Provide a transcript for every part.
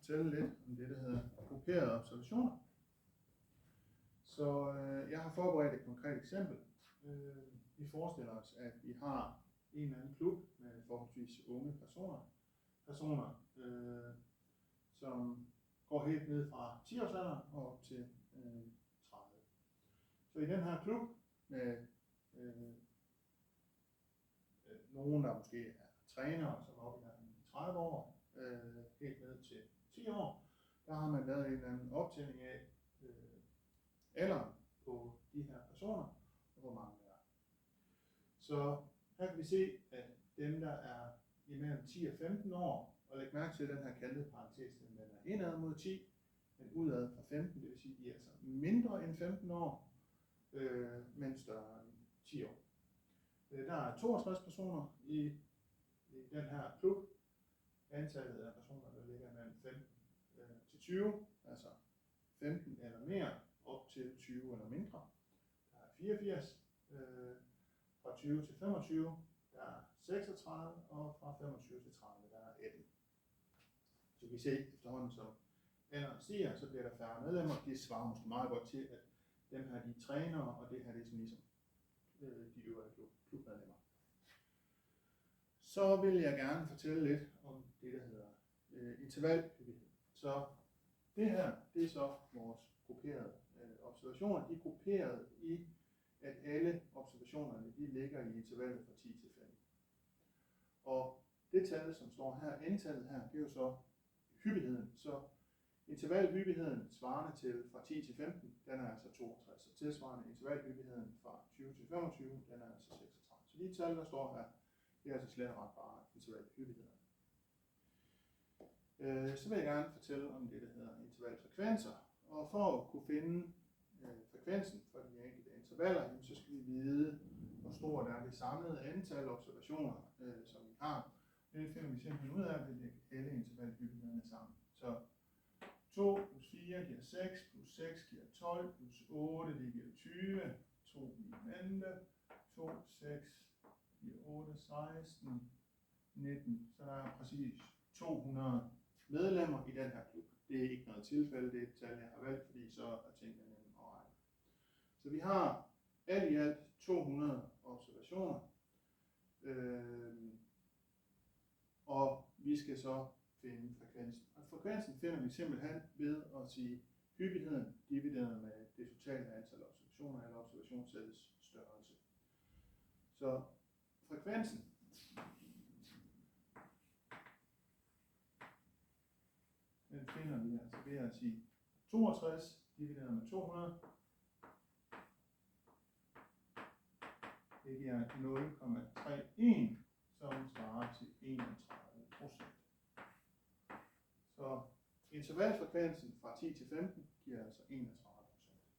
fortælle lidt om det, der hedder grupperede observationer. Så jeg har forberedt et konkret eksempel. Vi forestiller os, at vi har en eller anden klub med forholdsvis unge personer, som går helt ned fra 10-årsalderen og op til 30. Så i den her klub med nogen, der måske er trænere, som er oppe i 30 år, helt ned til 10 år, der har man lavet en eller anden optælling af alderen på de her personer, og hvor mange der er. Så her kan vi se, at dem, der er imellem 10 og 15 år, og læg mærke til, at den her kantede parentes, den er indad mod 10, men udad fra 15, det vil sige, at de er altså mindre end 15 år, men større end 10 år. Der er 62 personer i den her klub. Antallet af personer, der ligger mellem 15 til 20, altså 15 eller mere, op til 20 eller mindre. Der er 84, fra 20 til 25, der er 36, og fra 25 til 30, der er 18. Så vi kan se efterhånden, som alderen stiger, så bliver der færre medlemmer. Det svarer måske meget godt til, at dem her de er trænere, og det her det er sådan ligesom de øvrige klubmedlemmer. Så vil jeg gerne fortælle lidt om det, der hedder intervalhyppighed. Så det her, det er så vores grupperede observationer. De er grupperet i, at alle observationerne de ligger i intervallet fra 10 til 15. Og det tal, som står her, n-tallet her, det er jo så hyppigheden. Så intervalhyppigheden svarende til fra 10 til 15, den er altså 62. Så tilsvarende intervalhyppigheden fra 20 til 25, den er altså 36. Så de tal, der står her, det er altså slet ret bare intervalhyppigheden. Så vil jeg gerne fortælle om det, der hedder intervalfrekvenser. Og for at kunne finde frekvensen for de enkelte intervaller, så skal vi vide, hvor stort er det samlede antal observationer, som vi har. Det finder vi simpelthen ud af ved at lægge alle intervalhyppighederne sammen. Så 2 plus 4 giver 6, plus 6 giver 12, plus 8 det giver 20, 2 i den anden, 2, 6 giver 8, 16, 19. Så der er præcis 200 medlemmer i den her klub. Det er ikke noget tilfælde, det er et tal, jeg har valgt, fordi så er tingene nemme at regne. Så vi har alt i alt 200 observationer, og vi skal så finde frekvensen. Og frekvensen finder vi simpelthen ved at sige hyppigheden divideret med det totale antal observationer eller observationssættets størrelse. Så frekvensen den finder vi altså ved at sige 62 divideret med 200. Det giver 0,31, som svarer til 31%. Så intervalfrekvensen fra 10 til 15 giver altså 31%.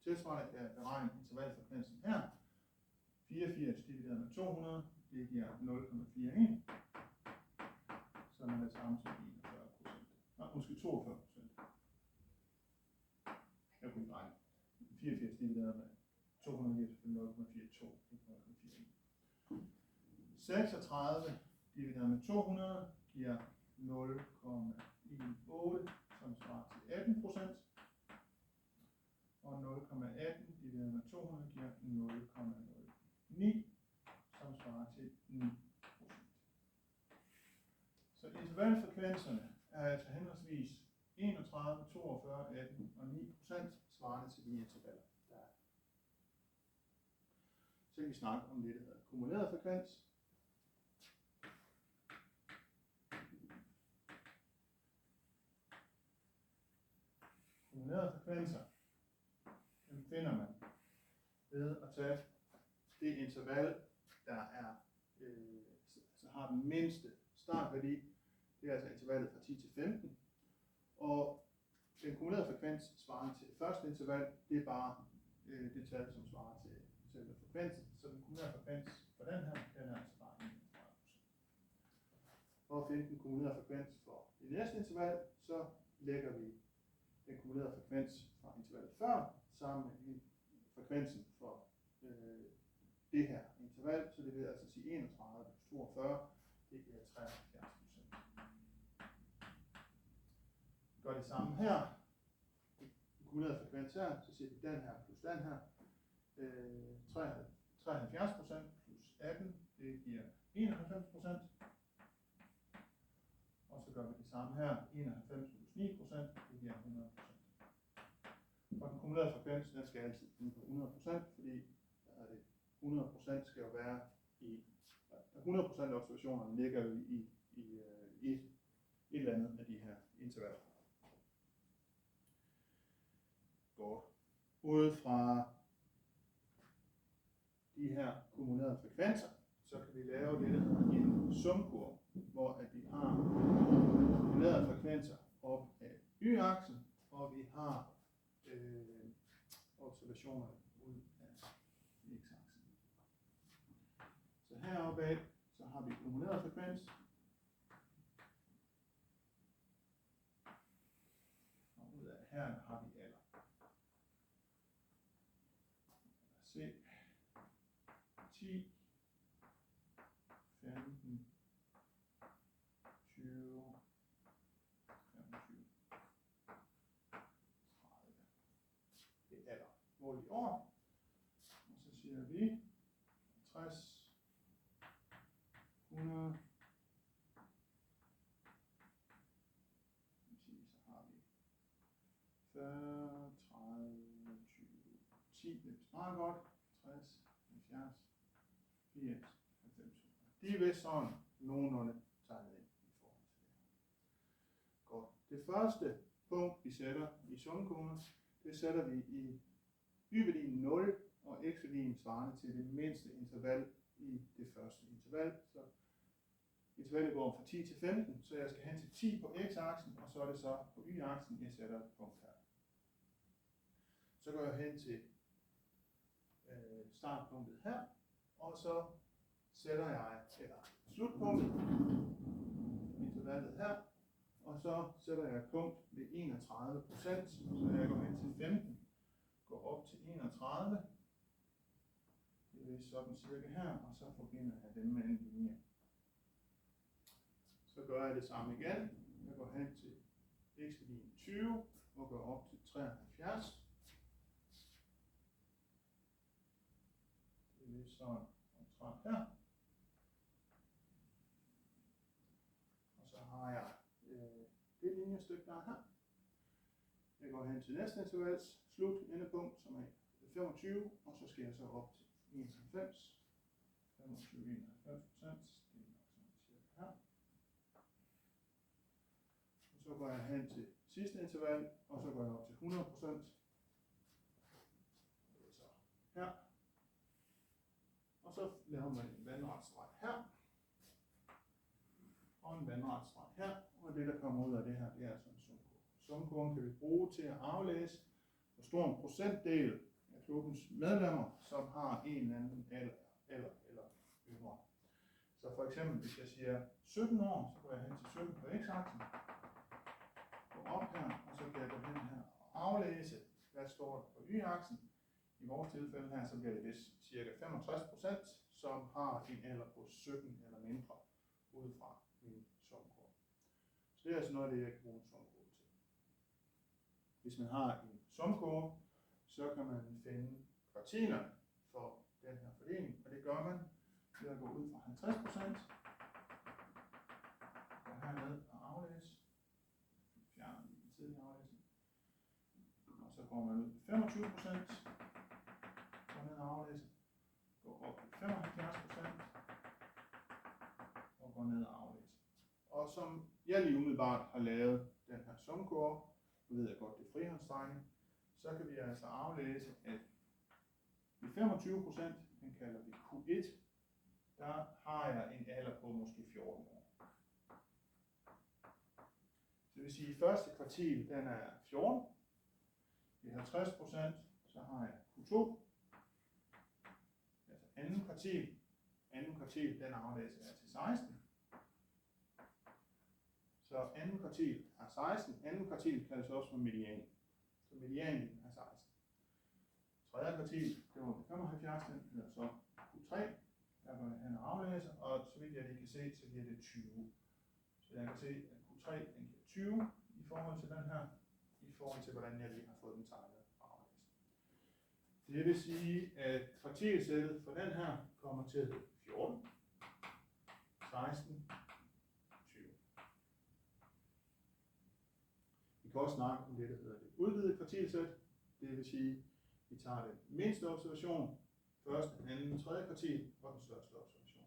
Tilsvarende kan jeg beregne intervalfrekvensen her. 84 divideret med 200, det giver 0,41, som er det samme som 41%. Nej, måske 42%. Jeg kunne ikke regne. 84 divideret med 200 giver selvfølgelig 0,42, ikke 0,41. 36 divideret med 200 giver 0,18, som svarer til 18%. Og 0,18 divideret med 200 giver 0,09, som svarer til 9%. Så intervalfrekvenserne er altså henholdsvis 31, 42, 18 og 9% svarende til de intervaller, der er. Så kan vi snakke om det, der hedder kumuleret frekvens. Kumulerede frekvenser, dem finder man ved at tage det interval, der er, altså har den mindste startværdi. Det er altså intervallet fra 10 til 15. Og den kumulerede frekvens svarer til det første interval, det er bare det tal, som svarer til selve frekvensen. Så den kumulerede frekvens for den her, den er altså bare 31%. For at finde den kumulerede frekvens for det næste interval, så lægger vi den kumulerede frekvens fra intervallet før sammen med frekvensen for det her interval. Så det vil altså sige 31 plus 42, det giver 73%. gør det samme her. Kumuleret frekvens her, så siger vi den her plus den her. 73% plus 18, det giver 91%. Og så gør vi det samme her. 91 plus 9%, det giver 100%. Og den kumulerede frekvens, den skal altid blive på 100%, fordi 100% skal jo være i 100% af observationerne ligger jo i et eller andet af de her intervaller. Godt. Ud fra de her kumulerede frekvenser, så kan vi lave det, der hedder en sumkurve, hvor at vi har kumulerede frekvenser op af y-aksen, og vi har observationerne ud af x-aksen. Så heroppe af, så har vi kumuleret frekvens, og ud af her har vi alder. Se 10, 15, 20, 25, 30. Det er alder. Mål i år. Og så siger vi 60, 100. Så har vi 40, 30, 20, 10. Det er meget godt. 60, 70, 80, 90. De er vist sådan nogenlunde tegnet ind i forhold til det her. Godt. Det første punkt, vi sætter i sumkurven, det sætter vi i y-værdien 0 og x-værdien svarende til det mindste interval i det første interval. Så intervallet går fra 10 til 15, så jeg skal hen til 10 på x-aksen, og så er det så på y-aksen, jeg sætter et punkt her. Så går jeg hen til startpunktet her, og så sætter jeg slutpunktet, intervallet her, og så sætter jeg et punkt ved 31%, så jeg går hen til 15, går op til 31, det er sådan cirka her, og så forbinder jeg dem med en linje. Så gør jeg det samme igen, jeg går hen til x-værdien 20, og går op til 73, det er sådan omtrent her. Og så har jeg det linjestykke, der er her. Jeg går hen til næste intervals slut endepunkt, som er 25, og så skal jeg så op til 91. 25, 91%, det er nok sådan cirka her. Og så går jeg hen til sidste interval, og så går jeg op til 100%. Det er så her. Og så laver man en vandret streg her, og en vandret streg her, og det der kommer ud af det her, det er altså en sumkurve. Sumkurven kan vi bruge til at aflæse, hvor stor en procentdel af klubbens medlemmer, som har en eller anden alder eller yngre. Så for eksempel, hvis jeg siger 17 år, så går jeg hen til 17 på x-aksen, går op her, og så kan jeg gå hen her og aflæse, hvad står der på y-aksen. I vores tilfælde her, så bliver det vist cirka 65%, som har en alder på 17 eller mindre, ud fra min sumkurve. Så det er altså noget af det, jeg kan bruge en sumkurve til. Hvis man har en sumkurve, så kan man finde kvartilerne for den her fordeling, og det gør man ved at gå ud fra 50%, gå herned og aflæse, fjerne den tidligere aflæsning, og så går man ud med 25%, går ned og aflæse, går op til 75%, og går ned og aflæse. Og som jeg lige umiddelbart har lavet den her sumkurve, nu ved jeg godt, det er frihåndstegning, så kan vi altså aflæse, at de 25%, den kalder vi Q1, der har jeg en alder på måske 14 år. Så det vil sige, at første kvartil, den er 14. I 50%, så har jeg Q2. Altså anden kvartil, den aflæser jeg til 16. Så anden kvartil er 16. Anden kvartil kaldes også for median. Så medianen er 16. Tredje kvartil, det var 75, den hedder så Q3. Der går jeg hen og aflæser, og så vidt jeg lige kan se, så giver det 20. Så jeg kan se, at Q3 den giver 20, i forhold til den her, i forhold til hvordan jeg lige har fået den tegnet farvelisten. Det vil sige, at kvartilsættet for den her kommer til at hedde 14, 16, 20. Vi kan også snakke om det, der hedder det udvidede kvartilsæt. Det vil sige, vi tager den mindste observation, første, anden, tredje kvartil og den største observation.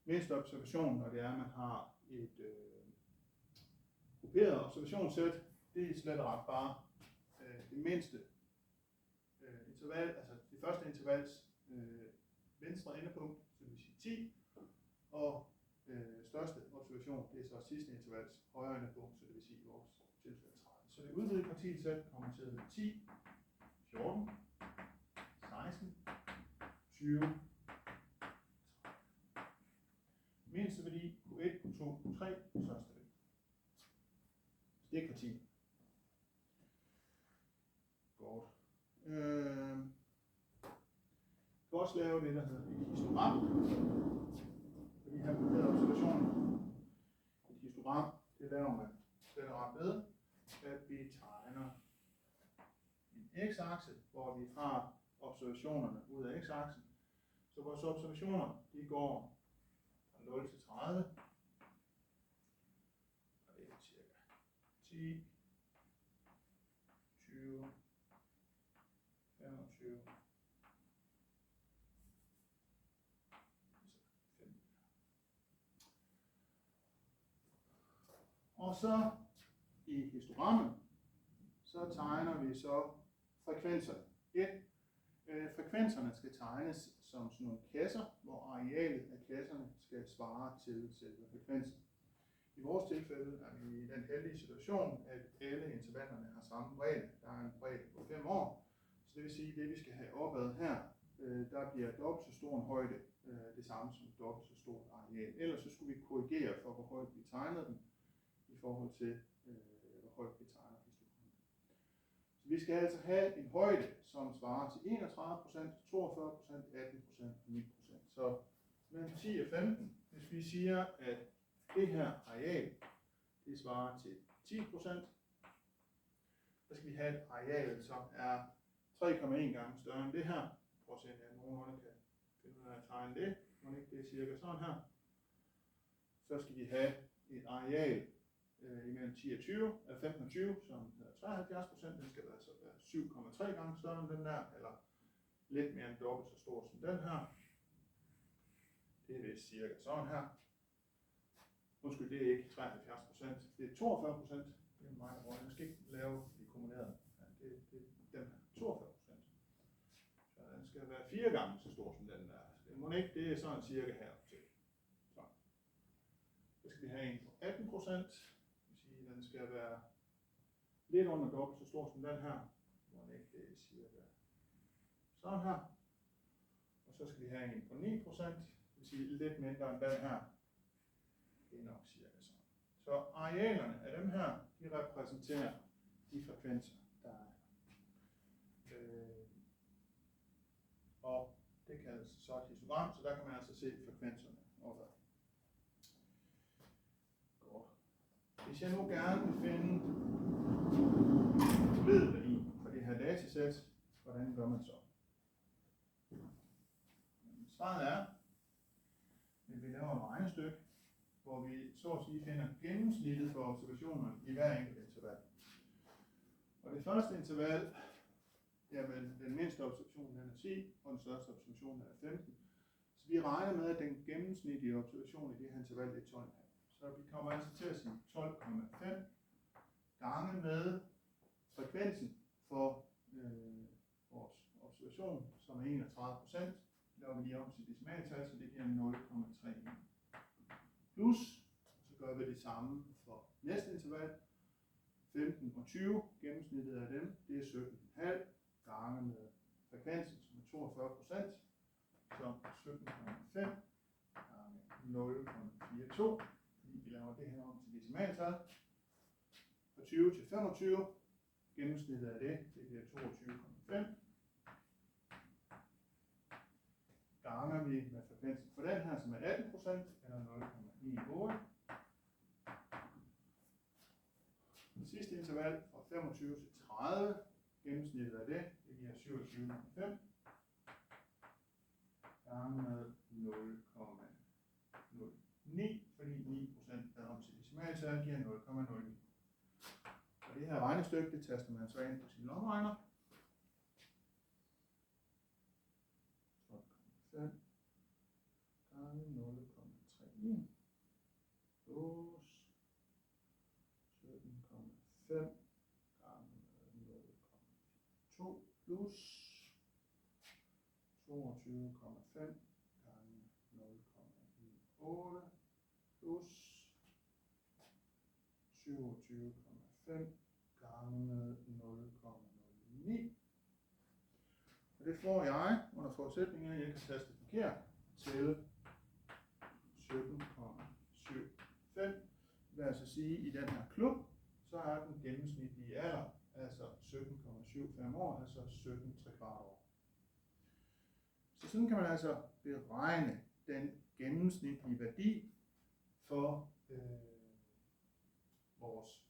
Mindste observation, når det er, at man har et grupperet observationssæt, det er slet og ret bare det mindste interval, altså det første intervals venstre endepunkt, så det vil sige 10, og største observation, det er så sidste intervals højre endepunkt, så det vil sige i vores tilfælde 30. Så det udvidede kvartilsæt kommer til at hedde 10, 14, 16, 20, 30. Mindste værdi Q1, Q2, Q3, største værdi. Det er kvartil. Godt. Vi kan også lave det, der hedder et histogram. For de her grupperede observationer. Et histogram, det laver man slet og ret ved, at vi tegner en x-akse, hvor vi har observationerne ud af x-aksen. Så vores observationer, de går fra 0 til 30. Og det er cirka 10, 20, 25, og så i histogrammet, så tegner vi så frekvenserne. Frekvenserne skal tegnes som sådan nogle kasser, hvor arealet af kasserne skal svare til selve frekvensen. I vores tilfælde er vi i den heldige situation, at alle intervallerne har samme bredde. Der er en bredde på 5 år. Så det vil sige, at det vi skal have opad her, der bliver dobbelt så stor en højde, det samme som dobbelt så stort areal. Ellers så skulle vi korrigere for, hvor højt vi tegnede den, i forhold til, hvor højt vi tegner histogrammet. Så vi skal altså have en højde, som svarer til 31%, 42%, 18% og 9%. Så mellem 10 og 15, hvis vi siger, at det her areal, det svarer til 10%, så skal vi have et areal, som er 3,1 gange større end det her. Prøv at se, at nogenlunde kan finde ud af at tegne det. Må ikke det er cirka sådan her. Så skal vi have et areal imellem 10 og 20, 15 og 20, som hedder 73%. Den skal altså være 7,3 gange større end den der, eller lidt mere end dobbelt så stor som den her. Det er vist cirka sådan her. Undskyld, det er ikke 73%, det er 42%. Det er meget højt. Jeg skal ikke lave de kumulerede. Ja, det er den her, 42%. Så den skal være 4 gange så stor som den der. Det må ikke, det er sådan cirka her til. Så. Så skal vi have en på 18%. Det vil sige, at den skal være lidt under dobbelt så stor som den her. Det må ikke, det er cirka sådan her. Og så skal vi have en på 9%. Det vil sige lidt mindre end den her. Det er nok cirka sådan. Så arealerne af dem her, de repræsenterer de frekvenser, der er. Og det kaldes så et histogram, så der kan man altså se frekvenserne opad. Godt. Hvis jeg nu gerne vil finde middelværdi for det her datasæt, hvordan gør man så? Svaret er, at vi laver et regnestykke, hvor vi så at sige finder gennemsnittet for observationerne i hver enkelt interval. Og det første interval, jamen den mindste observation den er 10, og den største observation er 15. Så vi regner med, at den gennemsnitlige observation i det her interval er 12,5. Så vi kommer altså til at sige 12,5 gange med frekvensen for vores observation, som er 31%. Laver vi lige om til decimaltal, så det giver 0,31. Plus, så gør vi det samme for næste interval, 15 og 20, gennemsnittet af dem, det er 17,5 gange med frekvensen, som er 42%, så 17,5 gange 0,42, fordi vi laver det her om til decimaltal. Fra 20 til 25, gennemsnittet af det, det bliver 22,5. Ganger vi med frekvensen for den her, som er 18%, eller 0,98. 25 til 30. Gennemsnittet af det giver 27,5 gange med 0,09, fordi 9% er om til decimaltal giver 0,09. Og det her regnestykke, det taster man så ind på sin lommeregner. 12,5 gange 0,31 plus 17,5 gange 0,2 plus 22,5 gange 0,8 plus 27,5 gange 0,09. Og det får jeg under forudsætning af, at jeg kan taste forkert til 17,75. Det vil altså sige, at i den her klub, så er den gennemsnitlige alder altså 17,75 år, altså 17,75 år. Så sådan kan man altså beregne den gennemsnitlige værdi for vores